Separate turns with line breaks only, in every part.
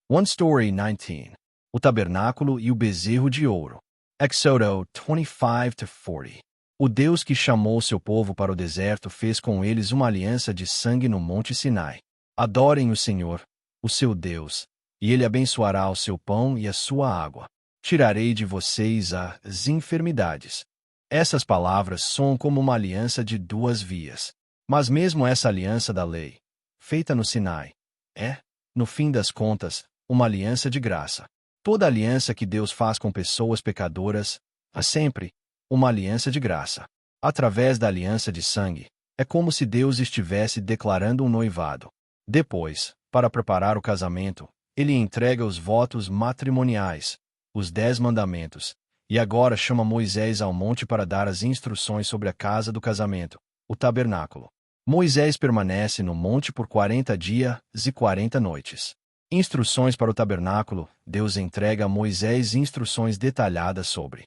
One Story 19. O Tabernáculo e o Bezerro de Ouro. Éxodo 25-40. O Deus que chamou seu povo para o deserto fez com eles uma aliança de sangue no Monte Sinai. Adorem o Senhor, o seu Deus, e Ele abençoará o seu pão e a sua água. Tirarei de vocês as enfermidades. Essas palavras soam como uma aliança de duas vias. Mas mesmo essa aliança da lei, feita no Sinai, é, no fim das contas, uma aliança de graça. Toda aliança que Deus faz com pessoas pecadoras é sempre uma aliança de graça. Através da aliança de sangue, é como se Deus estivesse declarando um noivado. Depois, para preparar o casamento, Ele entrega os votos matrimoniais, os 10 mandamentos, e agora chama Moisés ao monte para dar as instruções sobre a casa do casamento, o tabernáculo. Moisés permanece no monte por 40 dias e 40 noites. Instruções para o tabernáculo. Deus entrega a Moisés instruções detalhadas sobre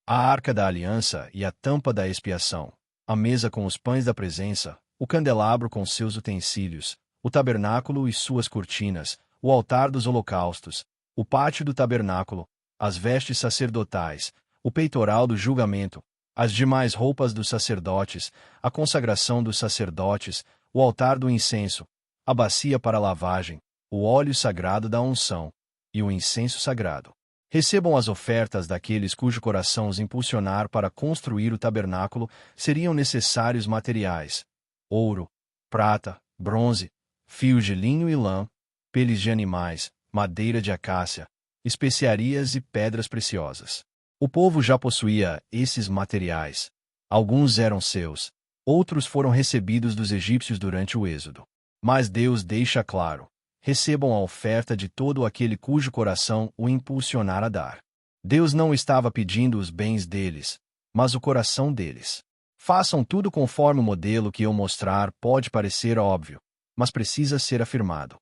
a arca da aliança e a tampa da expiação, a mesa com os pães da presença, o candelabro com seus utensílios, o tabernáculo e suas cortinas, o altar dos holocaustos, o pátio do tabernáculo, as vestes sacerdotais, o peitoral do julgamento, as demais roupas dos sacerdotes, a consagração dos sacerdotes, o altar do incenso, a bacia para lavagem, o óleo sagrado da unção e o incenso sagrado. Recebam as ofertas daqueles cujo coração os impulsionar para construir o tabernáculo. Seriam necessários materiais: ouro, prata, bronze, fios de linho e lã, peles de animais, madeira de acácia, especiarias e pedras preciosas. O povo já possuía esses materiais. Alguns eram seus, outros foram recebidos dos egípcios durante o êxodo. Mas Deus deixa claro: recebam a oferta de todo aquele cujo coração o impulsionar a dar. Deus não estava pedindo os bens deles, mas o coração deles. Façam tudo conforme o modelo que eu mostrar. Pode parecer óbvio, mas precisa ser afirmado.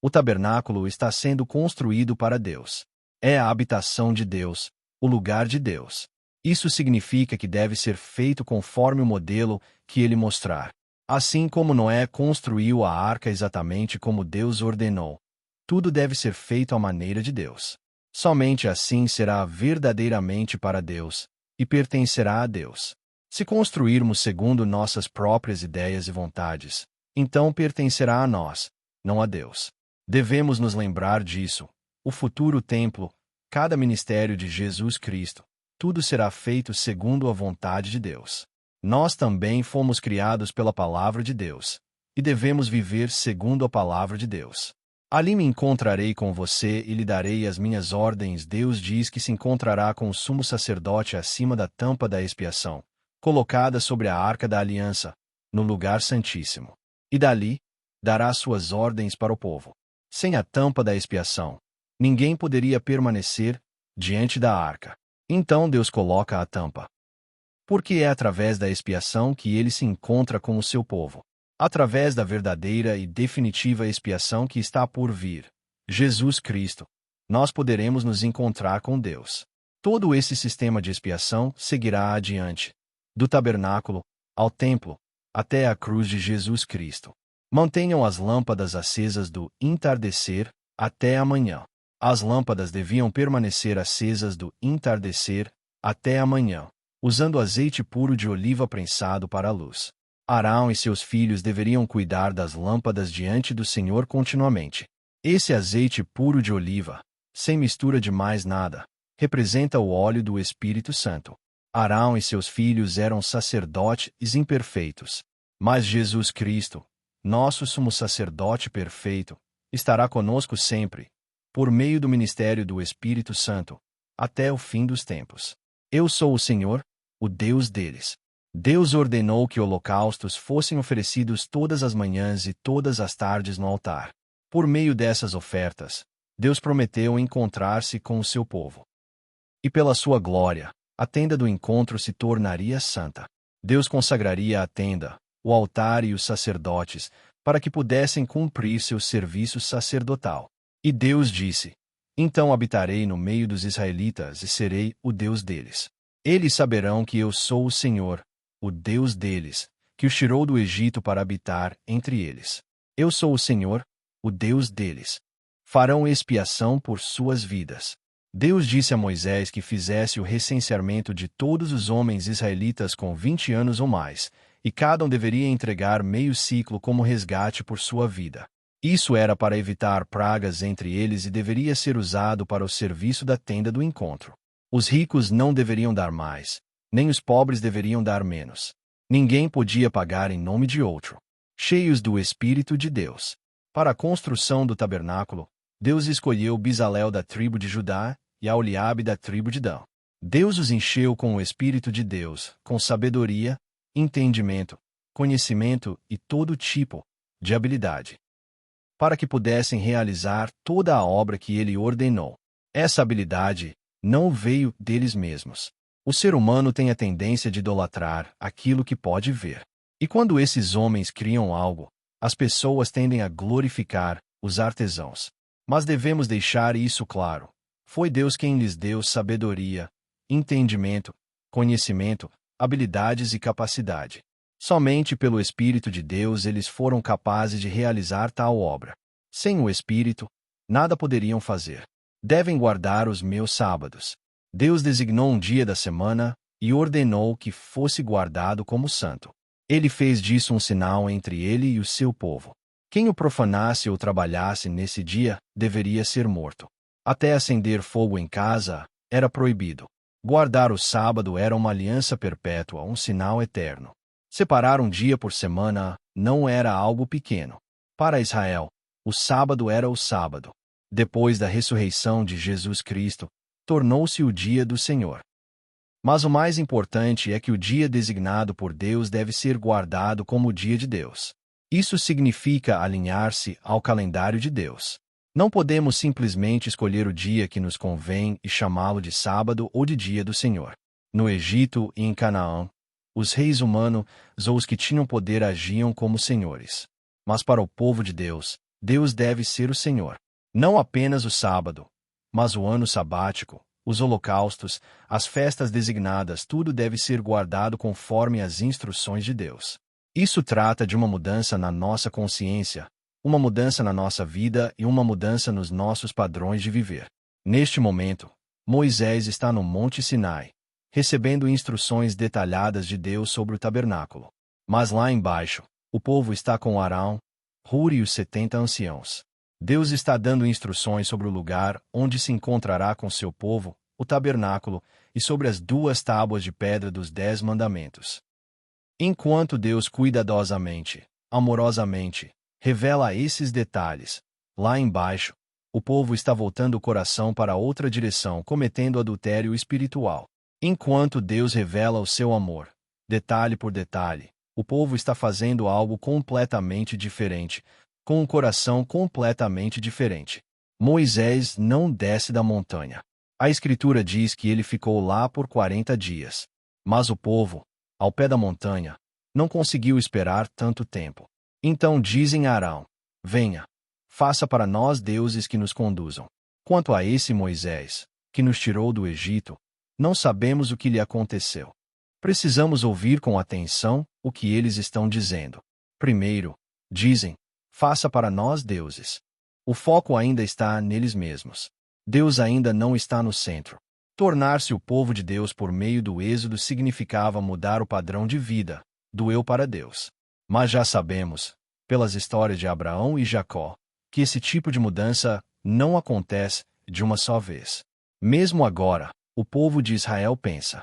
O tabernáculo está sendo construído para Deus. É a habitação de Deus, o lugar de Deus. Isso significa que deve ser feito conforme o modelo que ele mostrar. Assim como Noé construiu a arca exatamente como Deus ordenou, tudo deve ser feito à maneira de Deus. Somente assim será verdadeiramente para Deus e pertencerá a Deus. Se construirmos segundo nossas próprias ideias e vontades, então pertencerá a nós, não a Deus. Devemos nos lembrar disso. O futuro templo, cada ministério de Jesus Cristo, tudo será feito segundo a vontade de Deus. Nós também fomos criados pela palavra de Deus, e devemos viver segundo a palavra de Deus. Ali me encontrarei com você e lhe darei as minhas ordens. Deus diz que se encontrará com o sumo sacerdote acima da tampa da expiação, colocada sobre a arca da aliança, no lugar santíssimo. E dali, dará suas ordens para o povo. Sem a tampa da expiação, ninguém poderia permanecer diante da arca. Então Deus coloca a tampa. Porque é através da expiação que ele se encontra com o seu povo. Através da verdadeira e definitiva expiação que está por vir, Jesus Cristo, nós poderemos nos encontrar com Deus. Todo esse sistema de expiação seguirá adiante, do tabernáculo ao templo, até a cruz de Jesus Cristo. Mantenham as lâmpadas acesas do entardecer até amanhã. As lâmpadas deviam permanecer acesas do entardecer até amanhã, usando azeite puro de oliva prensado para a luz. Arão e seus filhos deveriam cuidar das lâmpadas diante do Senhor continuamente. Esse azeite puro de oliva, sem mistura de mais nada, representa o óleo do Espírito Santo. Arão e seus filhos eram sacerdotes imperfeitos, mas Jesus Cristo, nosso sumo sacerdote perfeito, estará conosco sempre, por meio do ministério do Espírito Santo, até o fim dos tempos. Eu sou o Senhor, o Deus deles. Deus ordenou que holocaustos fossem oferecidos todas as manhãs e todas as tardes no altar. Por meio dessas ofertas, Deus prometeu encontrar-se com o seu povo. E pela sua glória, a tenda do encontro se tornaria santa. Deus consagraria a tenda, o altar e os sacerdotes, para que pudessem cumprir seu serviço sacerdotal. E Deus disse: então habitarei no meio dos israelitas e serei o Deus deles. Eles saberão que eu sou o Senhor, o Deus deles, que os tirou do Egito para habitar entre eles. Eu sou o Senhor, o Deus deles. farão expiação por suas vidas. Deus disse a Moisés que fizesse o recenseamento de todos os homens israelitas com 20 anos ou mais, e cada um deveria entregar meio ciclo como resgate por sua vida. Isso era para evitar pragas entre eles e deveria ser usado para o serviço da tenda do encontro. Os ricos não deveriam dar mais, nem os pobres deveriam dar menos. Ninguém podia pagar em nome de outro. Cheios do Espírito de Deus. Para a construção do tabernáculo, Deus escolheu Bezalel da tribo de Judá e Aholiabe da tribo de Dan. Deus os encheu com o Espírito de Deus, com sabedoria, entendimento, conhecimento e todo tipo de habilidade, para que pudessem realizar toda a obra que ele ordenou. Essa habilidade não veio deles mesmos. O ser humano tem a tendência de idolatrar aquilo que pode ver. E quando esses homens criam algo, as pessoas tendem a glorificar os artesãos. Mas devemos deixar isso claro. Foi Deus quem lhes deu sabedoria, entendimento, conhecimento, habilidades e capacidade. Somente pelo Espírito de Deus eles foram capazes de realizar tal obra. Sem o Espírito, nada poderiam fazer. Devem guardar os meus sábados. Deus designou um dia da semana e ordenou que fosse guardado como santo. Ele fez disso um sinal entre ele e o seu povo. Quem o profanasse ou trabalhasse nesse dia deveria ser morto. Até acender fogo em casa era proibido. Guardar o sábado era uma aliança perpétua, um sinal eterno. Separar um dia por semana não era algo pequeno. Para Israel, o sábado era o sábado. Depois da ressurreição de Jesus Cristo, tornou-se o dia do Senhor. Mas o mais importante é que o dia designado por Deus deve ser guardado como o dia de Deus. Isso significa alinhar-se ao calendário de Deus. Não podemos simplesmente escolher o dia que nos convém e chamá-lo de sábado ou de dia do Senhor. No Egito e em Canaã, os reis humanos ou os que tinham poder agiam como senhores. Mas para o povo de Deus, Deus deve ser o Senhor. Não apenas o sábado, mas o ano sabático, os holocaustos, as festas designadas, tudo deve ser guardado conforme as instruções de Deus. Isso trata de uma mudança na nossa consciência, uma mudança na nossa vida e uma mudança nos nossos padrões de viver. Neste momento, Moisés está no Monte Sinai, recebendo instruções detalhadas de Deus sobre o tabernáculo. Mas lá embaixo, o povo está com Arão, Hur e os 70 anciãos. Deus está dando instruções sobre o lugar onde se encontrará com seu povo, o tabernáculo, e sobre as 2 tábuas de pedra dos 10 mandamentos. Enquanto Deus cuidadosamente, amorosamente, revela esses detalhes, lá embaixo, o povo está voltando o coração para outra direção, cometendo adultério espiritual. Enquanto Deus revela o seu amor, detalhe por detalhe, o povo está fazendo algo completamente diferente, com um coração completamente diferente. Moisés não desce da montanha. A Escritura diz que ele ficou lá por 40 dias. Mas o povo, ao pé da montanha, não conseguiu esperar tanto tempo. Então dizem a Arão: venha, faça para nós deuses que nos conduzam. Quanto a esse Moisés, que nos tirou do Egito, não sabemos o que lhe aconteceu. Precisamos ouvir com atenção o que eles estão dizendo. Primeiro, dizem: faça para nós deuses. O foco ainda está neles mesmos. Deus ainda não está no centro. Tornar-se o povo de Deus por meio do Êxodo significava mudar o padrão de vida, do eu para Deus. Mas já sabemos, pelas histórias de Abraão e Jacó, que esse tipo de mudança não acontece de uma só vez. Mesmo agora, o povo de Israel pensa: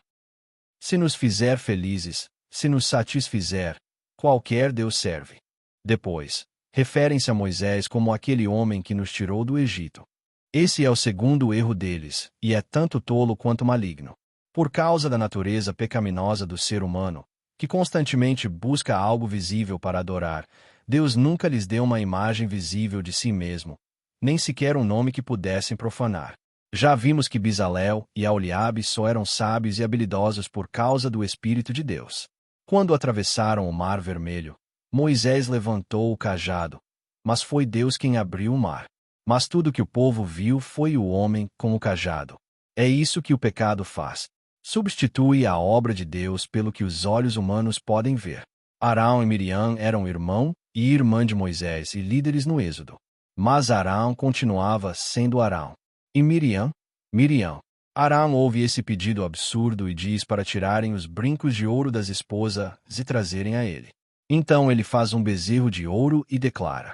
se nos fizer felizes, se nos satisfizer, qualquer Deus serve. Depois, referem-se a Moisés como aquele homem que nos tirou do Egito. Esse é o segundo erro deles, e é tanto tolo quanto maligno. Por causa da natureza pecaminosa do ser humano, que constantemente busca algo visível para adorar, Deus nunca lhes deu uma imagem visível de si mesmo, nem sequer um nome que pudessem profanar. Já vimos que Bezalel e Aholiabe só eram sábios e habilidosos por causa do Espírito de Deus. Quando atravessaram o Mar Vermelho, Moisés levantou o cajado, mas foi Deus quem abriu o mar. Mas tudo que o povo viu foi o homem com o cajado. É isso que o pecado faz. Substitui a obra de Deus pelo que os olhos humanos podem ver. Arão e Miriam eram irmão e irmã de Moisés e líderes no Êxodo. Mas Arão continuava sendo Arão. E Miriam? Miriam. Arão ouve esse pedido absurdo e diz para tirarem os brincos de ouro das esposas e trazerem a ele. Então ele faz um bezerro de ouro e declara: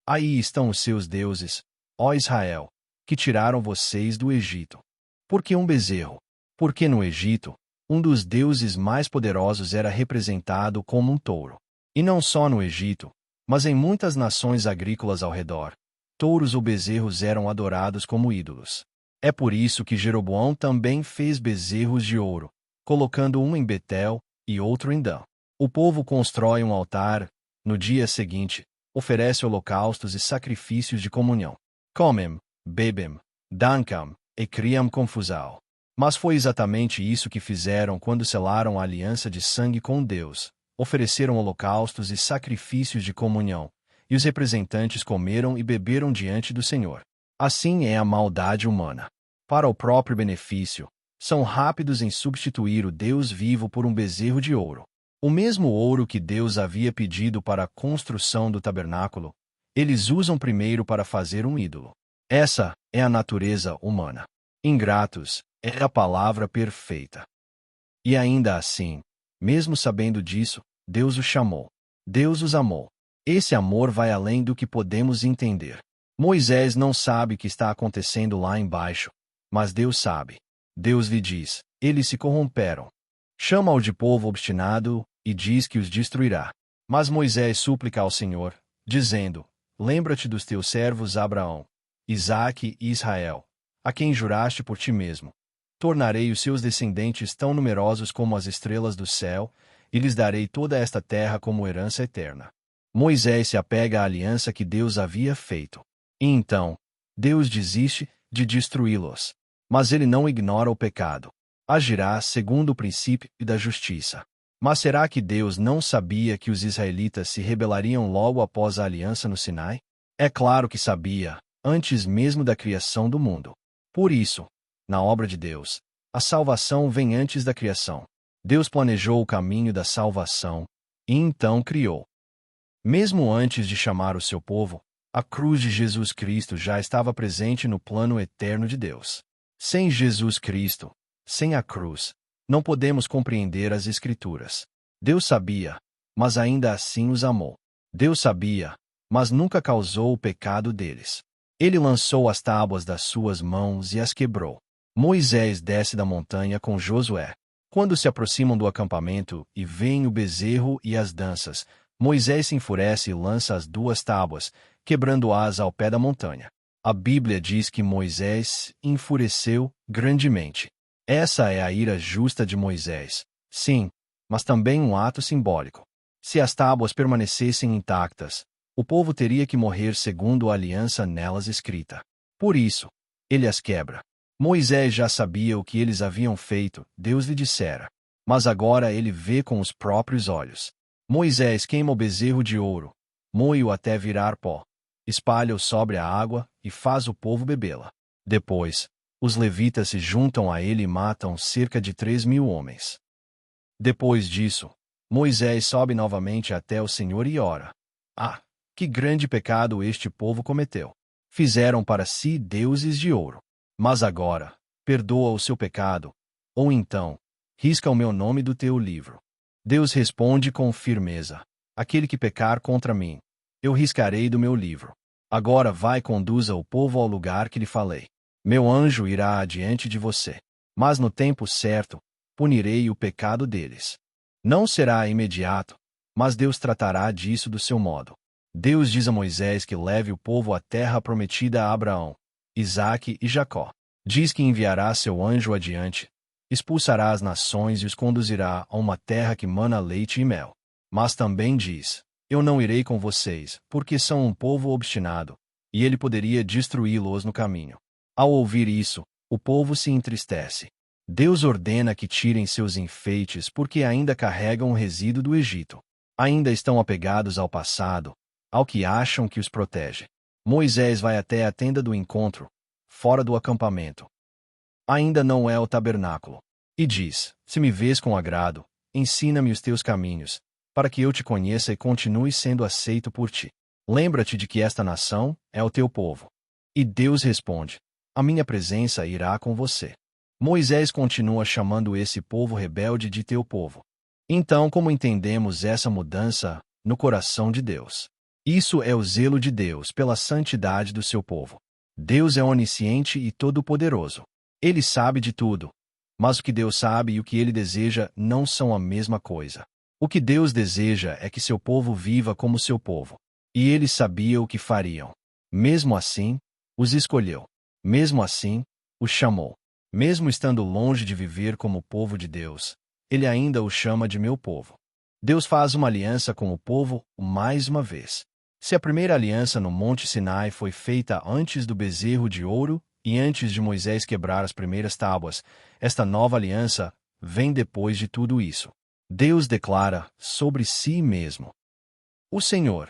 Aí estão os seus deuses, ó Israel, que tiraram vocês do Egito. Por que um bezerro? Porque no Egito, um dos deuses mais poderosos era representado como um touro. E não só no Egito, mas em muitas nações agrícolas ao redor, touros ou bezerros eram adorados como ídolos. É por isso que Jeroboão também fez bezerros de ouro, colocando um em Betel e outro em Dan. O povo constrói um altar, no dia seguinte, oferece holocaustos e sacrifícios de comunhão. Comem, bebem, dancam e criam confusão. Mas foi exatamente isso que fizeram quando selaram a aliança de sangue com Deus. Ofereceram holocaustos e sacrifícios de comunhão, e os representantes comeram e beberam diante do Senhor. Assim é a maldade humana. Para o próprio benefício, são rápidos em substituir o Deus vivo por um bezerro de ouro. O mesmo ouro que Deus havia pedido para a construção do tabernáculo, eles usam primeiro para fazer um ídolo. Essa é a natureza humana. Ingratos é a palavra perfeita. E ainda assim, mesmo sabendo disso, Deus os chamou. Deus os amou. Esse amor vai além do que podemos entender. Moisés não sabe o que está acontecendo lá embaixo, mas Deus sabe. Deus lhe diz: eles se corromperam. Chama-o de povo obstinado e diz que os destruirá. Mas Moisés súplica ao Senhor, dizendo: lembra-te dos teus servos Abraão, Isaque e Israel, a quem juraste por ti mesmo. Tornarei os seus descendentes tão numerosos como as estrelas do céu, e lhes darei toda esta terra como herança eterna. Moisés se apega à aliança que Deus havia feito. E então, Deus desiste de destruí-los. Mas ele não ignora o pecado. Agirá segundo o princípio da justiça. Mas será que Deus não sabia que os israelitas se rebelariam logo após a aliança no Sinai? É claro que sabia, antes mesmo da criação do mundo. Por isso, na obra de Deus, a salvação vem antes da criação. Deus planejou o caminho da salvação e então criou. Mesmo antes de chamar o seu povo, a cruz de Jesus Cristo já estava presente no plano eterno de Deus. Sem Jesus Cristo, sem a cruz, não podemos compreender as Escrituras. Deus sabia, mas ainda assim os amou. Deus sabia, mas nunca causou o pecado deles. Ele lançou as tábuas das suas mãos e as quebrou. Moisés desce da montanha com Josué. Quando se aproximam do acampamento e veem o bezerro e as danças, Moisés se enfurece e lança as duas tábuas, quebrando-as ao pé da montanha. A Bíblia diz que Moisés enfureceu grandemente. Essa é a ira justa de Moisés. Sim, mas também um ato simbólico. Se as tábuas permanecessem intactas, o povo teria que morrer segundo a aliança nelas escrita. Por isso, ele as quebra. Moisés já sabia o que eles haviam feito, Deus lhe dissera. Mas agora ele vê com os próprios olhos. Moisés queima o bezerro de ouro, moe-o até virar pó, espalha-o sobre a água e faz o povo bebê-la. Depois, os levitas se juntam a ele e matam cerca de 3.000 homens. Depois disso, Moisés sobe novamente até o Senhor e ora. Ah, que grande pecado este povo cometeu! Fizeram para si deuses de ouro. Mas agora, perdoa o seu pecado, ou então, risca o meu nome do teu livro. Deus responde com firmeza: aquele que pecar contra mim, eu riscarei do meu livro. Agora vai, conduza o povo ao lugar que lhe falei. Meu anjo irá adiante de você. Mas no tempo certo, punirei o pecado deles. Não será imediato, mas Deus tratará disso do seu modo. Deus diz a Moisés que leve o povo à terra prometida a Abraão, Isaque e Jacó. Diz que enviará seu anjo adiante, expulsará as nações e os conduzirá a uma terra que mana leite e mel. Mas também diz: eu não irei com vocês, porque são um povo obstinado, e ele poderia destruí-los no caminho. Ao ouvir isso, o povo se entristece. Deus ordena que tirem seus enfeites porque ainda carregam o resíduo do Egito. Ainda estão apegados ao passado, ao que acham que os protege. Moisés vai até a tenda do encontro, fora do acampamento. Ainda não é o tabernáculo. E diz: se me vês com agrado, ensina-me os teus caminhos, para que eu te conheça e continue sendo aceito por ti. Lembra-te de que esta nação é o teu povo. E Deus responde: a minha presença irá com você. Moisés continua chamando esse povo rebelde de teu povo. Então, como entendemos essa mudança no coração de Deus? Isso é o zelo de Deus pela santidade do seu povo. Deus é onisciente e todo-poderoso. Ele sabe de tudo. Mas o que Deus sabe e o que ele deseja não são a mesma coisa. O que Deus deseja é que seu povo viva como seu povo. E ele sabia o que fariam. Mesmo assim, os escolheu. Mesmo assim, os chamou. Mesmo estando longe de viver como povo de Deus, ele ainda o chama de meu povo. Deus faz uma aliança com o povo mais uma vez. Se a primeira aliança no Monte Sinai foi feita antes do bezerro de ouro e antes de Moisés quebrar as primeiras tábuas, esta nova aliança vem depois de tudo isso. Deus declara sobre si mesmo: o Senhor,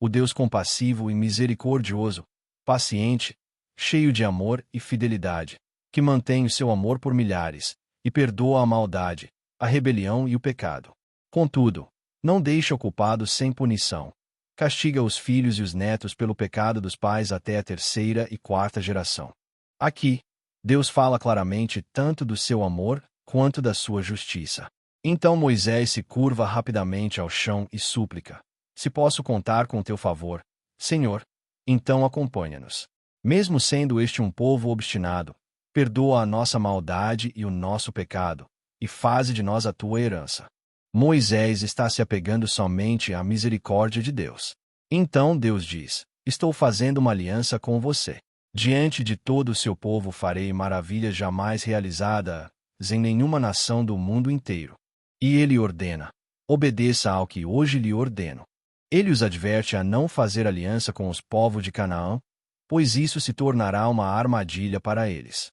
o Deus compassivo e misericordioso, paciente, cheio de amor e fidelidade, que mantém o seu amor por milhares, e perdoa a maldade, a rebelião e o pecado. Contudo, não deixa o culpado sem punição. Castiga os filhos e os netos pelo pecado dos pais até a terceira e quarta geração. Aqui, Deus fala claramente tanto do seu amor quanto da sua justiça. Então Moisés se curva rapidamente ao chão e súplica: se posso contar com teu favor, Senhor, então acompanha-nos. Mesmo sendo este um povo obstinado, perdoa a nossa maldade e o nosso pecado, e faze de nós a tua herança. Moisés está se apegando somente à misericórdia de Deus. Então Deus diz: estou fazendo uma aliança com você. Diante de todo o seu povo farei maravilhas jamais realizadas em nenhuma nação do mundo inteiro. E ele ordena: obedeça ao que hoje lhe ordeno. Ele os adverte a não fazer aliança com os povos de Canaã, pois isso se tornará uma armadilha para eles.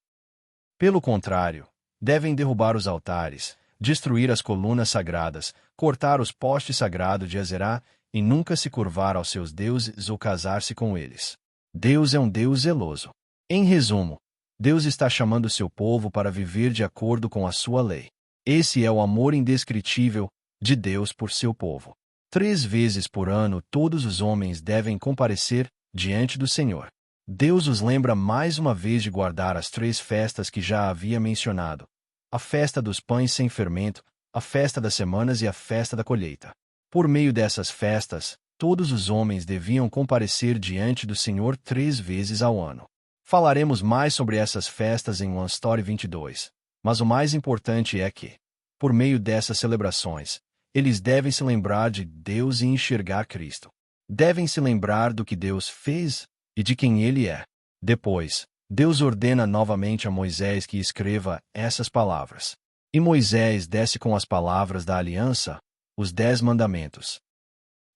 Pelo contrário, devem derrubar os altares, destruir as colunas sagradas, cortar os postes sagrados de Azerá e nunca se curvar aos seus deuses ou casar-se com eles. Deus é um Deus zeloso. Em resumo, Deus está chamando seu povo para viver de acordo com a sua lei. Esse é o amor indescritível de Deus por seu povo. 3 vezes por ano todos os homens devem comparecer diante do Senhor. Deus os lembra mais uma vez de guardar as 3 festas que já havia mencionado: a festa dos pães sem fermento, a festa das semanas e a festa da colheita. Por meio dessas festas, todos os homens deviam comparecer diante do Senhor 3 vezes ao ano. Falaremos mais sobre essas festas em One Story 22, mas o mais importante é que, por meio dessas celebrações, eles devem se lembrar de Deus e enxergar Cristo. Devem se lembrar do que Deus fez e de quem Ele é. Depois, Deus ordena novamente a Moisés que escreva essas palavras. E Moisés desce com as palavras da aliança, os 10 mandamentos,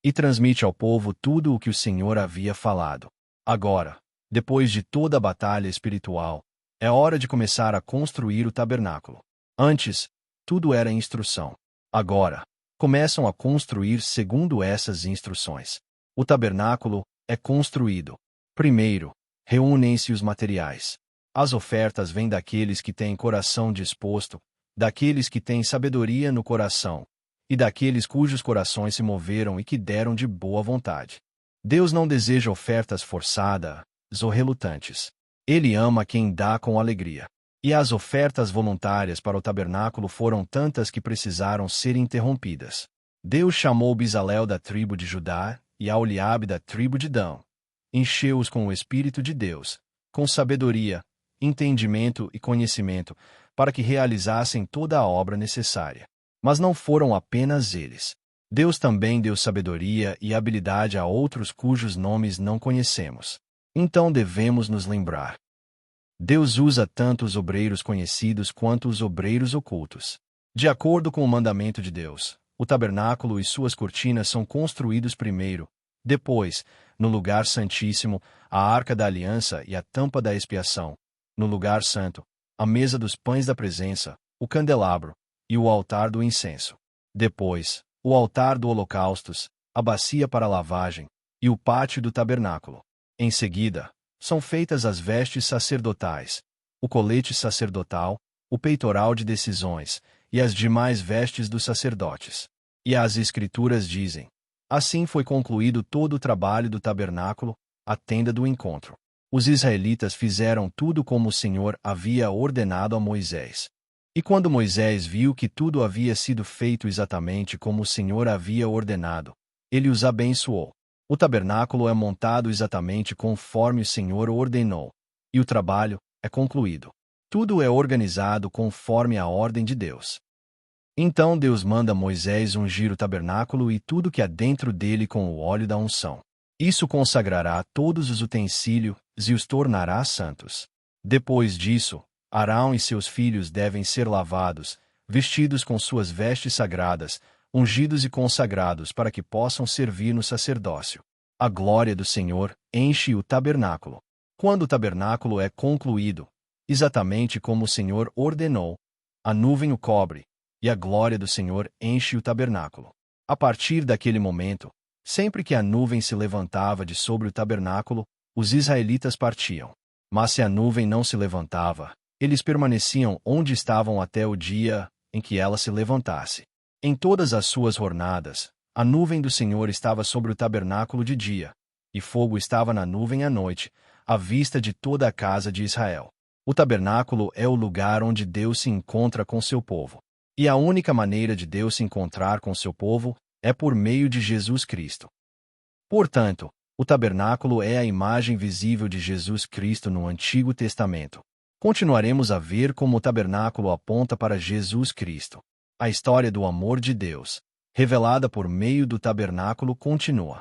e transmite ao povo tudo o que o Senhor havia falado. Agora, depois de toda a batalha espiritual, é hora de começar a construir o tabernáculo. Antes, tudo era instrução. Agora, começam a construir segundo essas instruções. O tabernáculo é construído. Primeiro, reúnem-se os materiais. As ofertas vêm daqueles que têm coração disposto, daqueles que têm sabedoria no coração, e daqueles cujos corações se moveram e que deram de boa vontade. Deus não deseja ofertas forçadas ou relutantes. Ele ama quem dá com alegria. E as ofertas voluntárias para o tabernáculo foram tantas que precisaram ser interrompidas. Deus chamou Bezalel da tribo de Judá e Aholiabe da tribo de Dão. Encheu-os com o Espírito de Deus, com sabedoria, entendimento e conhecimento, para que realizassem toda a obra necessária. Mas não foram apenas eles. Deus também deu sabedoria e habilidade a outros cujos nomes não conhecemos. Então devemos nos lembrar. Deus usa tanto os obreiros conhecidos quanto os obreiros ocultos. De acordo com o mandamento de Deus, o tabernáculo e suas cortinas são construídos primeiro. Depois, no lugar santíssimo, a arca da aliança e a tampa da expiação. No lugar santo, a mesa dos pães da presença, o candelabro e o altar do incenso. Depois, o altar do holocaustos, a bacia para lavagem e o pátio do tabernáculo. Em seguida, são feitas as vestes sacerdotais, o colete sacerdotal, o peitoral de decisões e as demais vestes dos sacerdotes. E as Escrituras dizem: Assim foi concluído todo o trabalho do tabernáculo, a tenda do encontro. Os israelitas fizeram tudo como o Senhor havia ordenado a Moisés. E quando Moisés viu que tudo havia sido feito exatamente como o Senhor havia ordenado, ele os abençoou. O tabernáculo é montado exatamente conforme o Senhor ordenou, e o trabalho é concluído. Tudo é organizado conforme a ordem de Deus. Então Deus manda Moisés ungir o tabernáculo e tudo que há dentro dele com o óleo da unção. Isso consagrará todos os utensílios e os tornará santos. Depois disso, Arão e seus filhos devem ser lavados, vestidos com suas vestes sagradas, ungidos e consagrados para que possam servir no sacerdócio. A glória do Senhor enche o tabernáculo. Quando o tabernáculo é concluído, exatamente como o Senhor ordenou, a nuvem o cobre, e a glória do Senhor enche o tabernáculo. A partir daquele momento, sempre que a nuvem se levantava de sobre o tabernáculo, os israelitas partiam. Mas se a nuvem não se levantava, eles permaneciam onde estavam até o dia em que ela se levantasse. Em todas as suas jornadas, a nuvem do Senhor estava sobre o tabernáculo de dia, e fogo estava na nuvem à noite, à vista de toda a casa de Israel. O tabernáculo é o lugar onde Deus se encontra com seu povo. E a única maneira de Deus se encontrar com seu povo é por meio de Jesus Cristo. Portanto, o tabernáculo é a imagem visível de Jesus Cristo no Antigo Testamento. Continuaremos a ver como o tabernáculo aponta para Jesus Cristo. A história do amor de Deus, revelada por meio do tabernáculo, continua.